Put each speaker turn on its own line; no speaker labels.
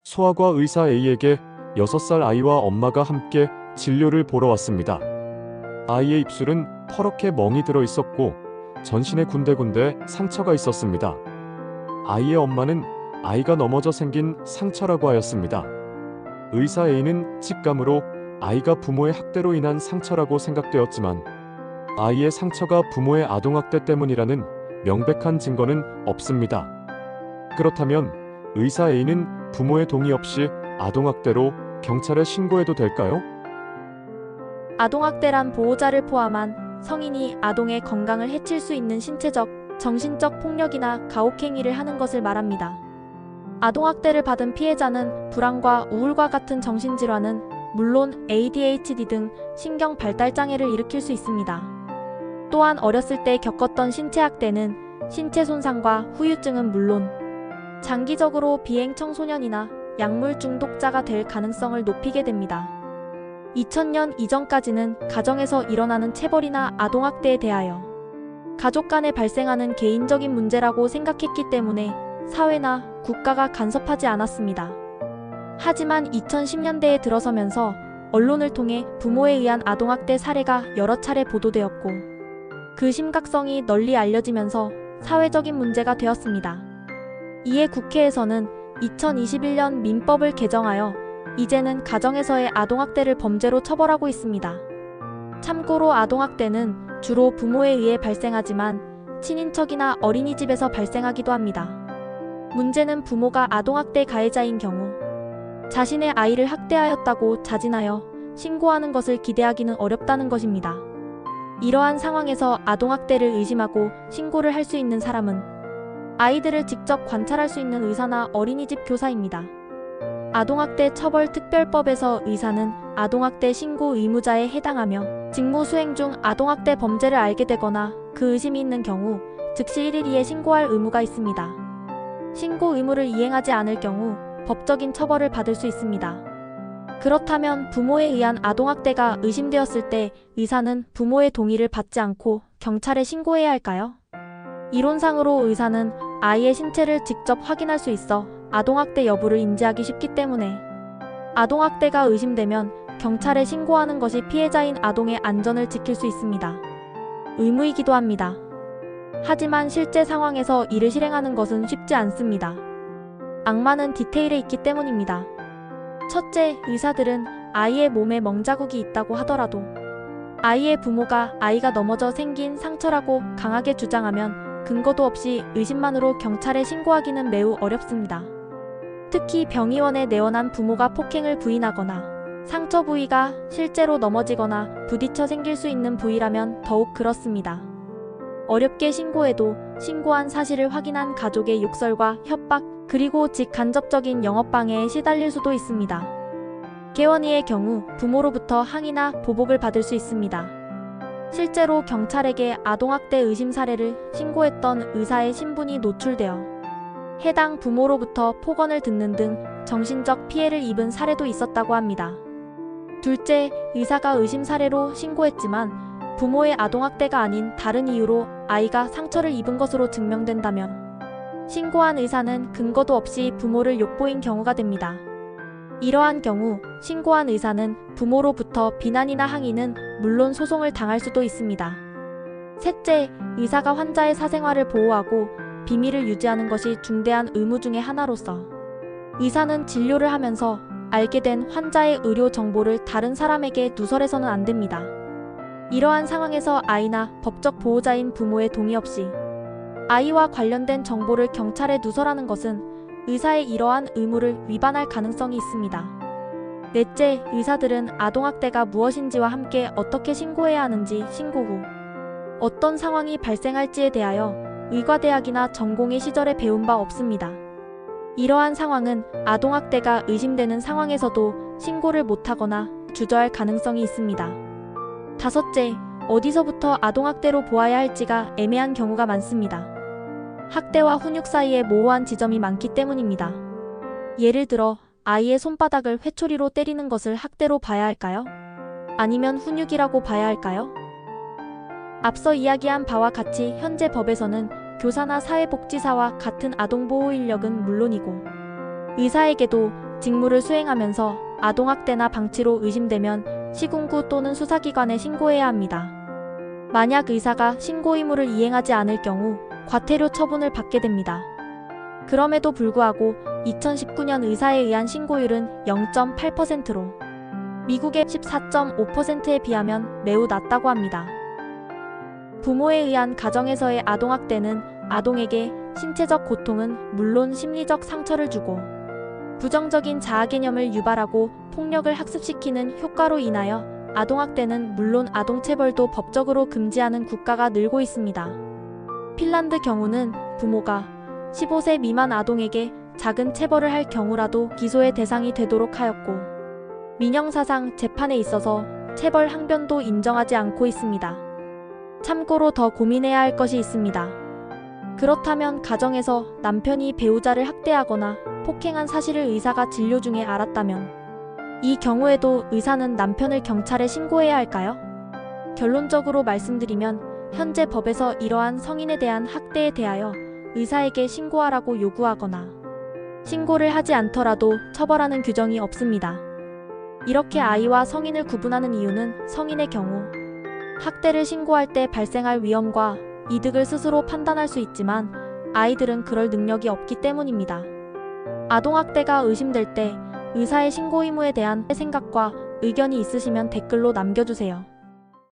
소아과 의사 A에게 6살 아이와 엄마가 함께 진료를 보러 왔습니다. 아이의 입술은 퍼렇게 멍이 들어 있었고 전신에 군데군데 상처가 있었습니다. 아이의 엄마는 아이가 넘어져 생긴 상처라고 하였습니다. 의사 A는 직감으로 아이가 부모의 학대로 인한 상처라고 생각되었지만 아이의 상처가 부모의 아동학대 때문이라는 명백한 증거는 없습니다. 그렇다면 의사 A는 부모의 동의 없이 아동학대로 경찰에 신고해도 될까요?
아동학대란 보호자를 포함한 성인이 아동의 건강을 해칠 수 있는 신체적, 정신적 폭력이나 가혹행위를 하는 것을 말합니다. 아동학대를 받은 피해자는 불안과 우울과 같은 정신질환은 물론 ADHD 등 신경 발달장애를 일으킬 수 있습니다. 또한 어렸을 때 겪었던 신체학대는 신체 손상과 후유증은 물론 장기적으로 비행 청소년이나 약물 중독자가 될 가능성을 높이게 됩니다. 2000년 이전까지는 가정에서 일어나는 체벌이나 아동학대에 대하여 가족 간에 발생하는 개인적인 문제라고 생각했기 때문에 사회나 국가가 간섭하지 않았습니다. 하지만 2010년대에 들어서면서 언론을 통해 부모에 의한 아동학대 사례가 여러 차례 보도되었고 그 심각성이 널리 알려지면서 사회적인 문제가 되었습니다. 이에 국회에서는 2021년 민법을 개정하여 이제는 가정에서의 아동학대를 범죄로 처벌하고 있습니다. 참고로 아동학대는 주로 부모에 의해 발생하지만 친인척이나 어린이집에서 발생하기도 합니다. 문제는 부모가 아동학대 가해자인 경우 자신의 아이를 학대하였다고 자진하여 신고하는 것을 기대하기는 어렵다는 것입니다. 이러한 상황에서 아동학대를 의심하고 신고를 할 수 있는 사람은 아이들을 직접 관찰할 수 있는 의사나 어린이집 교사입니다. 아동학대 처벌특별법에서 의사는 아동학대 신고 의무자에 해당하며 직무 수행 중 아동학대 범죄를 알게 되거나 그 의심이 있는 경우 즉시 1일 이에 신고할 의무가 있습니다. 신고 의무를 이행하지 않을 경우 법적인 처벌을 받을 수 있습니다. 그렇다면 부모에 의한 아동학대가 의심되었을 때 의사는 부모의 동의를 받지 않고 경찰에 신고해야 할까요? 이론상으로 의사는 아이의 신체를 직접 확인할 수 있어 아동학대 여부를 인지하기 쉽기 때문에 아동학대가 의심되면 경찰에 신고하는 것이 피해자인 아동의 안전을 지킬 수 있습니다. 의무이기도 합니다. 하지만 실제 상황에서 이를 실행하는 것은 쉽지 않습니다. 악마는 디테일에 있기 때문입니다. 첫째, 의사들은 아이의 몸에 멍자국이 있다고 하더라도 아이의 부모가 아이가 넘어져 생긴 상처라고 강하게 주장하면 근거도 없이 의심만으로 경찰에 신고하기는 매우 어렵습니다. 특히 병의원에 내원한 부모가 폭행을 부인하거나 상처 부위가 실제로 넘어지거나 부딪혀 생길 수 있는 부위라면 더욱 그렇습니다. 어렵게 신고해도 신고한 사실을 확인한 가족의 욕설과 협박, 그리고 직간접적인 영업방해에 시달릴 수도 있습니다. 개원이의 경우 부모로부터 항의나 보복을 받을 수 있습니다. 실제로 경찰에게 아동학대 의심 사례를 신고했던 의사의 신분이 노출되어 해당 부모로부터 폭언을 듣는 등 정신적 피해를 입은 사례도 있었다고 합니다. 둘째, 의사가 의심 사례로 신고했지만 부모의 아동학대가 아닌 다른 이유로 아이가 상처를 입은 것으로 증명된다면 신고한 의사는 근거도 없이 부모를 욕보인 경우가 됩니다. 이러한 경우 신고한 의사는 부모로부터 비난이나 항의는 물론 소송을 당할 수도 있습니다. 셋째, 의사가 환자의 사생활을 보호하고 비밀을 유지하는 것이 중대한 의무 중의 하나로서 의사는 진료를 하면서 알게 된 환자의 의료 정보를 다른 사람에게 누설해서는 안 됩니다. 이러한 상황에서 아이나 법적 보호자인 부모의 동의 없이 아이와 관련된 정보를 경찰에 누설하는 것은 의사의 이러한 의무를 위반할 가능성이 있습니다. 넷째, 의사들은 아동학대가 무엇인지와 함께 어떻게 신고해야 하는지, 신고 후 어떤 상황이 발생할지에 대하여 의과대학이나 전공의 시절에 배운 바 없습니다. 이러한 상황은 아동학대가 의심되는 상황에서도 신고를 못하거나 주저할 가능성이 있습니다. 다섯째, 어디서부터 아동학대로 보아야 할지가 애매한 경우가 많습니다. 학대와 훈육 사이에 모호한 지점이 많기 때문입니다. 예를 들어 아이의 손바닥을 회초리로 때리는 것을 학대로 봐야 할까요? 아니면 훈육이라고 봐야 할까요? 앞서 이야기한 바와 같이 현재 법에서는 교사나 사회복지사와 같은 아동보호 인력은 물론이고 의사에게도 직무를 수행하면서 아동학대나 방치로 의심되면 시군구 또는 수사기관에 신고해야 합니다. 만약 의사가 신고 의무를 이행하지 않을 경우 과태료 처분을 받게 됩니다. 그럼에도 불구하고 2019년 의사에 의한 신고율은 0.8%로 미국의 14.5%에 비하면 매우 낮다고 합니다. 부모에 의한 가정에서의 아동학대는 아동에게 신체적 고통은 물론 심리적 상처를 주고 부정적인 자아 개념을 유발하고 폭력을 학습시키는 효과로 인하여 아동학대는 물론 아동체벌도 법적으로 금지하는 국가가 늘고 있습니다. 핀란드 경우는 부모가 15세 미만 아동에게 작은 체벌을 할 경우라도 기소의 대상이 되도록 하였고 민형사상 재판에 있어서 체벌 항변도 인정하지 않고 있습니다. 참고로 더 고민해야 할 것이 있습니다. 그렇다면 가정에서 남편이 배우자를 학대하거나 폭행한 사실을 의사가 진료 중에 알았다면 이 경우에도 의사는 남편을 경찰에 신고해야 할까요? 결론적으로 말씀드리면 현재 법에서 이러한 성인에 대한 학대에 대하여 의사에게 신고하라고 요구하거나 신고를 하지 않더라도 처벌하는 규정이 없습니다. 이렇게 아이와 성인을 구분하는 이유는 성인의 경우 학대를 신고할 때 발생할 위험과 이득을 스스로 판단할 수 있지만 아이들은 그럴 능력이 없기 때문입니다. 아동학대가 의심될 때 의사의 신고 의무에 대한 생각과 의견이 있으시면 댓글로 남겨주세요.